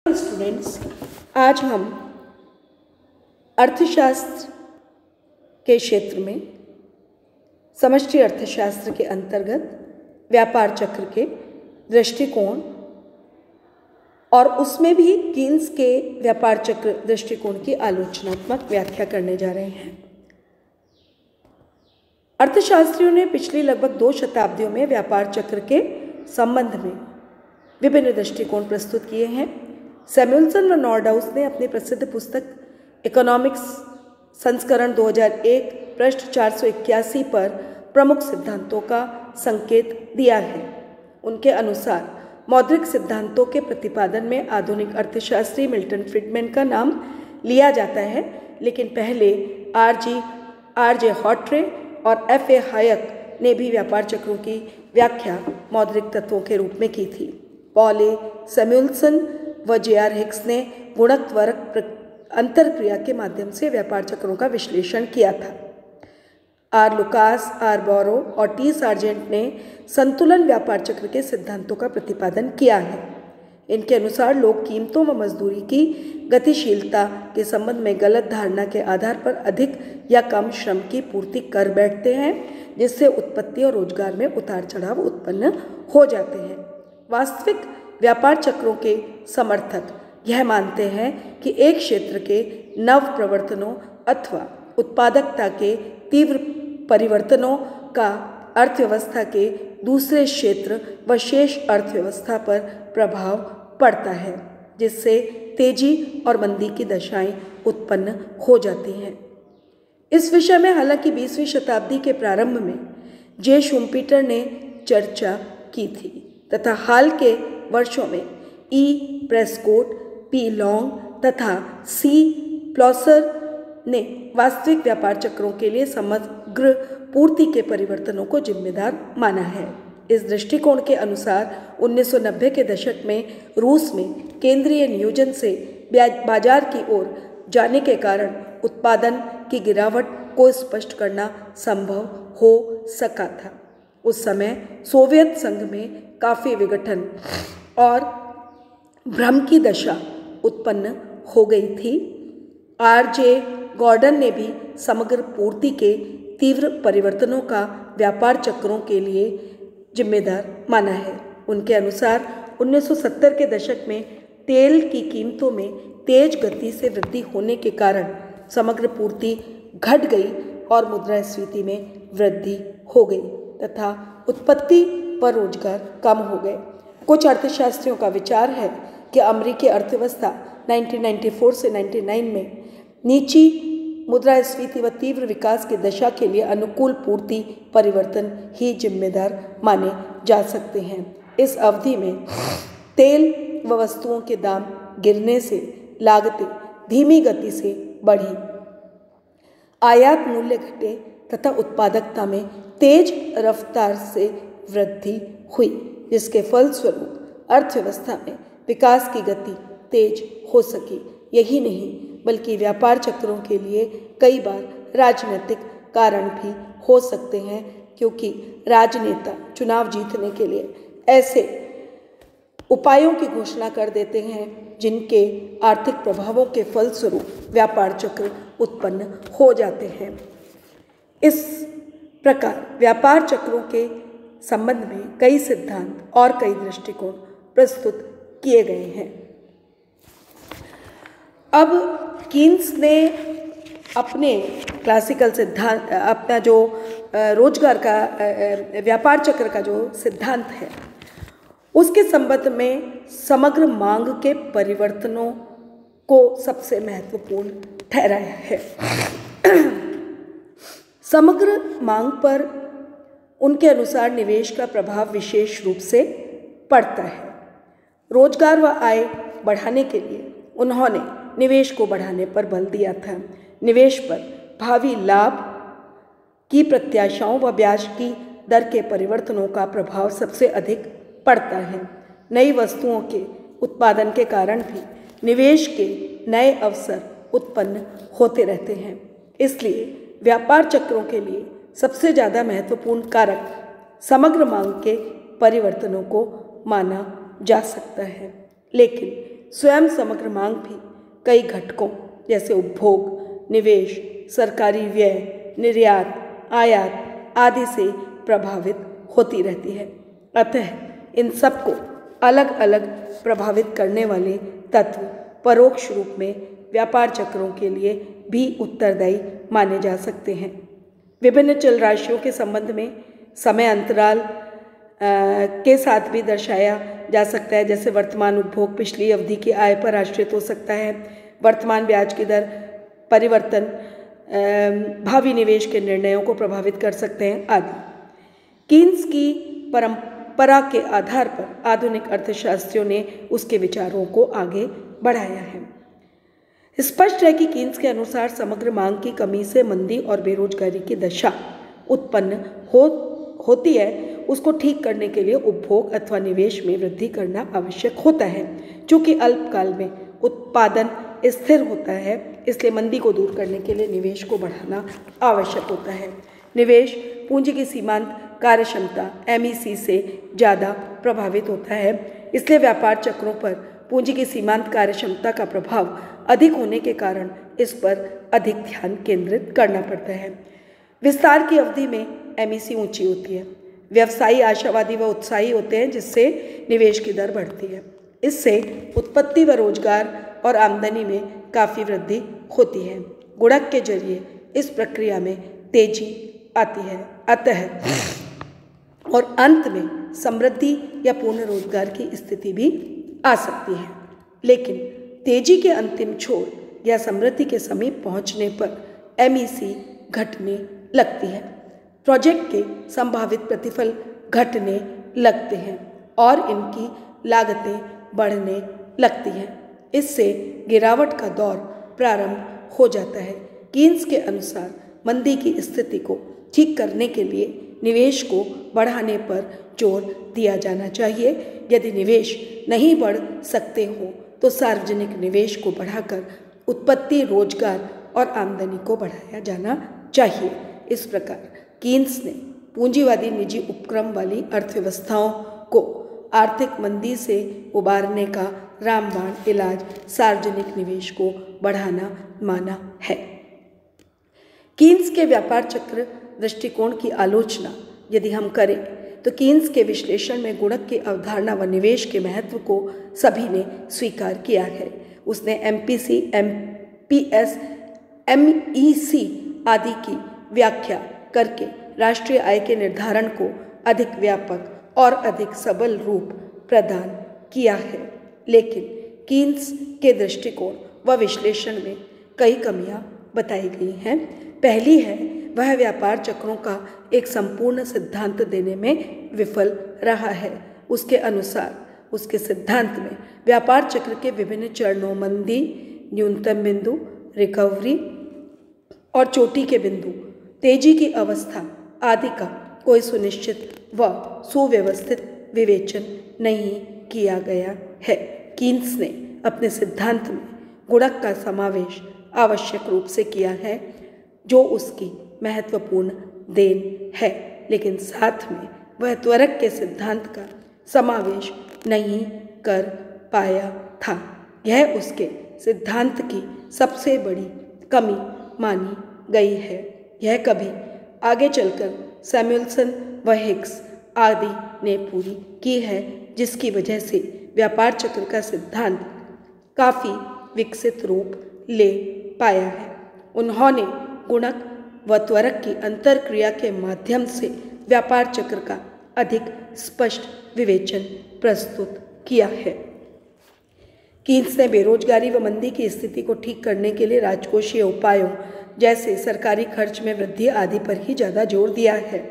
Students, आज हम अर्थशास्त्र के क्षेत्र में समष्टि अर्थशास्त्र के अंतर्गत व्यापार चक्र के दृष्टिकोण और उसमें भी कीन्स के व्यापार चक्र दृष्टिकोण की आलोचनात्मक व्याख्या करने जा रहे हैं। अर्थशास्त्रियों ने पिछली लगभग 2 शताब्दियों में व्यापार चक्र के संबंध में विभिन्न दृष्टिकोण प्रस्तुत किए हैं। सैमुएल्सन व नॉर्डहाउस ने अपनी प्रसिद्ध पुस्तक इकोनॉमिक्स संस्करण 2001 पृष्ठ 481 पर प्रमुख सिद्धांतों का संकेत दिया है। उनके अनुसार मौद्रिक सिद्धांतों के प्रतिपादन में आधुनिक अर्थशास्त्री मिल्टन फ्रीडमैन का नाम लिया जाता है, लेकिन पहले आर जे हॉटरे और एफ ए हायक ने भी व्यापार चक्रों की व्याख्या मौद्रिक तत्वों के रूप में की थी। पॉल ए सैमुएल्सन व जे.आर. हिक्स ने गुणकत्वरक अंतरक्रिया के माध्यम से व्यापार चक्रों का विश्लेषण किया था। आर लुकास, आर बोरो और टी सार्जेंट ने संतुलन व्यापार चक्र के सिद्धांतों का प्रतिपादन किया है। इनके अनुसार लोग कीमतों व मजदूरी की गतिशीलता के संबंध में गलत धारणा के आधार पर अधिक या कम श्रम की पूर्ति कर बैठते हैं, जिससे उत्पत्ति और रोजगार में उतार चढ़ाव उत्पन्न हो जाते हैं। वास्तविक व्यापार चक्रों के समर्थक यह मानते हैं कि एक क्षेत्र के नव प्रवर्तनों अथवा उत्पादकता के तीव्र परिवर्तनों का अर्थव्यवस्था के दूसरे क्षेत्र व शेष अर्थव्यवस्था पर प्रभाव पड़ता है, जिससे तेजी और मंदी की दशाएं उत्पन्न हो जाती हैं। इस विषय में हालांकि 20वीं शताब्दी के प्रारंभ में जे शुम्पीटर ने चर्चा की थी तथा हाल के वर्षों में ई प्रेस्कोट, पी लॉन्ग तथा सी प्लॉसर ने वास्तविक व्यापार चक्रों के लिए समग्र पूर्ति के परिवर्तनों को जिम्मेदार माना है। इस दृष्टिकोण के अनुसार 1990 के दशक में रूस में केंद्रीय नियोजन से बाजार की ओर जाने के कारण उत्पादन की गिरावट को स्पष्ट करना संभव हो सका था। उस समय सोवियत संघ में काफ़ी विघटन और भ्रम की दशा उत्पन्न हो गई थी। आर जे गॉर्डन ने भी समग्र पूर्ति के तीव्र परिवर्तनों का व्यापार चक्रों के लिए जिम्मेदार माना है। उनके अनुसार 1970 के दशक में तेल की कीमतों में तेज गति से वृद्धि होने के कारण समग्र पूर्ति घट गई और मुद्रास्फीति में वृद्धि हो गई तथा उत्पत्ति व रोजगार कम हो गए। कुछ अर्थशास्त्रियों का विचार है कि अमेरिकी अर्थव्यवस्था 1994 से 99 में नीची मुद्रास्फीति व तीव्र विकास की दशा के लिए अनुकूल पूर्ति परिवर्तन ही जिम्मेदार माने जा सकते हैं। इस अवधि में तेल व वस्तुओं के दाम गिरने से लागतें धीमी गति से बढ़ी, आयात मूल्य घटे तथा उत्पादकता में तेज रफ्तार से वृद्धि हुई, जिसके फलस्वरूप अर्थव्यवस्था में विकास की गति तेज हो सकी। यही नहीं बल्कि व्यापार चक्रों के लिए कई बार राजनीतिक कारण भी हो सकते हैं, क्योंकि राजनेता चुनाव जीतने के लिए ऐसे उपायों की घोषणा कर देते हैं जिनके आर्थिक प्रभावों के फलस्वरूप व्यापार चक्र उत्पन्न हो जाते हैं। इस प्रकार व्यापार चक्रों के संबंध में कई सिद्धांत और कई दृष्टिकोण प्रस्तुत किए गए हैं। अब कीन्स ने अपने क्लासिकल सिद्धांत, अपना जो रोजगार का व्यापार चक्र का जो सिद्धांत है, उसके संबंध में समग्र मांग के परिवर्तनों को सबसे महत्वपूर्ण ठहराया है। समग्र मांग पर उनके अनुसार निवेश का प्रभाव विशेष रूप से पड़ता है। रोजगार व आय बढ़ाने के लिए उन्होंने निवेश को बढ़ाने पर बल दिया था। निवेश पर भावी लाभ की प्रत्याशाओं व ब्याज की दर के परिवर्तनों का प्रभाव सबसे अधिक पड़ता है। नई वस्तुओं के उत्पादन के कारण भी निवेश के नए अवसर उत्पन्न होते रहते हैं। इसलिए व्यापार चक्रों के लिए सबसे ज़्यादा महत्वपूर्ण कारक समग्र मांग के परिवर्तनों को माना जा सकता है। लेकिन स्वयं समग्र मांग भी कई घटकों जैसे उपभोग, निवेश, सरकारी व्यय, निर्यात, आयात आदि से प्रभावित होती रहती है। अतः इन सबको अलग अलग प्रभावित करने वाले तत्व परोक्ष रूप में व्यापार चक्रों के लिए भी उत्तरदायी माने जा सकते हैं। विभिन्न चल राशियों के संबंध में समय अंतराल के साथ भी दर्शाया जा सकता है। जैसे वर्तमान उपभोग पिछली अवधि की आय पर आश्रित हो सकता है, वर्तमान ब्याज की दर परिवर्तन भावी निवेश के निर्णयों को प्रभावित कर सकते हैं आदि। कीन्स की परंपरा के आधार पर आधुनिक अर्थशास्त्रियों ने उसके विचारों को आगे बढ़ाया है। स्पष्ट है कि कीन्स के अनुसार समग्र मांग की कमी से मंदी और बेरोजगारी की दशा उत्पन्न होती है। उसको ठीक करने के लिए उपभोग अथवा निवेश में वृद्धि करना आवश्यक होता है। चूँकि अल्पकाल में उत्पादन स्थिर होता है, इसलिए मंदी को दूर करने के लिए निवेश को बढ़ाना आवश्यक होता है। निवेश पूंजी की सीमांत कार्यक्षमता MEC से ज़्यादा प्रभावित होता है, इसलिए व्यापार चक्रों पर पूंजी की सीमांत कार्यक्षमता का प्रभाव अधिक होने के कारण इस पर अधिक ध्यान केंद्रित करना पड़ता है। विस्तार की अवधि में MEC ऊंची होती है। व्यवसायी आशावादी व उत्साही होते हैं, जिससे निवेश की दर बढ़ती है। इससे उत्पत्ति व रोजगार और आमदनी में काफ़ी वृद्धि होती है। गुणक के जरिए इस प्रक्रिया में तेजी आती है। अतः और अंत में समृद्धि या पूर्ण रोजगार की स्थिति भी आ सकती है। लेकिन तेजी के अंतिम छोर या समृद्धि के समीप पहुंचने पर MEC घटने लगती है। प्रोजेक्ट के संभावित प्रतिफल घटने लगते हैं और इनकी लागतें बढ़ने लगती हैं। इससे गिरावट का दौर प्रारंभ हो जाता है। कीन्स के अनुसार मंदी की स्थिति को ठीक करने के लिए निवेश को बढ़ाने पर जोर दिया जाना चाहिए। यदि निवेश नहीं बढ़ सकते हो तो सार्वजनिक निवेश को बढ़ाकर उत्पत्ति, रोजगार और आमदनी को बढ़ाया जाना चाहिए। इस प्रकार कीन्स ने पूंजीवादी निजी उपक्रम वाली अर्थव्यवस्थाओं को आर्थिक मंदी से उबारने का रामबाण इलाज सार्वजनिक निवेश को बढ़ाना माना है। कीन्स के व्यापार चक्र दृष्टिकोण की आलोचना यदि हम करें तो कीन्स के विश्लेषण में गुणक की अवधारणा व निवेश के महत्व को सभी ने स्वीकार किया है। उसने MPC, MPS, MEC आदि की व्याख्या करके राष्ट्रीय आय के निर्धारण को अधिक व्यापक और अधिक सबल रूप प्रदान किया है। लेकिन कीन्स के दृष्टिकोण व विश्लेषण में कई कमियां बताई गई हैं। पहली है, वह व्यापार चक्रों का एक संपूर्ण सिद्धांत देने में विफल रहा है। उसके अनुसार उसके सिद्धांत में व्यापार चक्र के विभिन्न चरणों मंदी, न्यूनतम बिंदु, रिकवरी और चोटी के बिंदु, तेजी की अवस्था आदि का कोई सुनिश्चित व सुव्यवस्थित विवेचन नहीं किया गया है। कीन्स ने अपने सिद्धांत में गुणक का समावेश आवश्यक रूप से किया है, जो उसकी महत्वपूर्ण देन है, लेकिन साथ में वह त्वरक के सिद्धांत का समावेश नहीं कर पाया था। यह उसके सिद्धांत की सबसे बड़ी कमी मानी गई है। यह कभी आगे चलकर सैमुअलसन व हिक्स आदि ने पूरी की है, जिसकी वजह से व्यापार चक्र का सिद्धांत काफ़ी विकसित रूप ले पाया है। उन्होंने गुणक व त्वरक की अंतरक्रिया के माध्यम से व्यापार चक्र का अधिक स्पष्ट विवेचन प्रस्तुत किया है। कीन्स ने बेरोजगारी व मंदी की स्थिति को ठीक करने के लिए राजकोषीय उपायों जैसे सरकारी खर्च में वृद्धि आदि पर ही ज़्यादा जोर दिया है,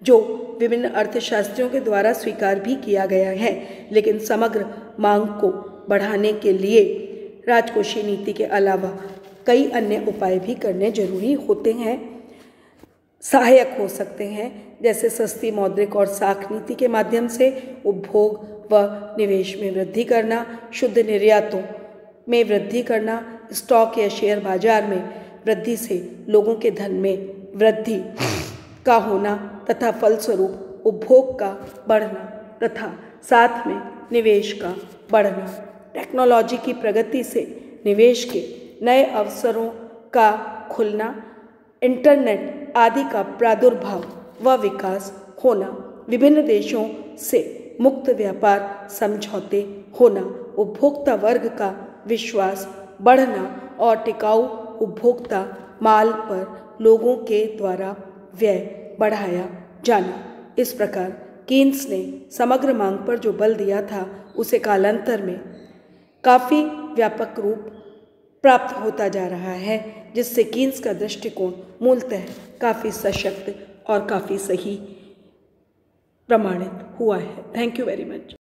जो विभिन्न अर्थशास्त्रियों के द्वारा स्वीकार भी किया गया है। लेकिन समग्र मांग को बढ़ाने के लिए राजकोषीय नीति के अलावा कई अन्य उपाय भी करने जरूरी होते हैं, सहायक हो सकते हैं। जैसे सस्ती मौद्रिक और साख नीति के माध्यम से उपभोग व निवेश में वृद्धि करना, शुद्ध निर्यातों में वृद्धि करना, स्टॉक या शेयर बाजार में वृद्धि से लोगों के धन में वृद्धि का होना तथा फलस्वरूप उपभोग का बढ़ना तथा साथ में निवेश का बढ़ना टेक्नोलॉजी की प्रगति से निवेश के नए अवसरों का खुलना, इंटरनेट आदि का प्रादुर्भाव व विकास होना, विभिन्न देशों से मुक्त व्यापार समझौते होना, उपभोक्ता वर्ग का विश्वास बढ़ना और टिकाऊ उपभोक्ता माल पर लोगों के द्वारा व्यय बढ़ाया जाना। इस प्रकार कीन्स ने समग्र मांग पर जो बल दिया था उसे कालांतर में काफ़ी व्यापक रूप प्राप्त होता जा रहा है, जिससे कीन्स का दृष्टिकोण मूलतः काफ़ी सशक्त और काफ़ी सही प्रमाणित हुआ है। Thank you very much.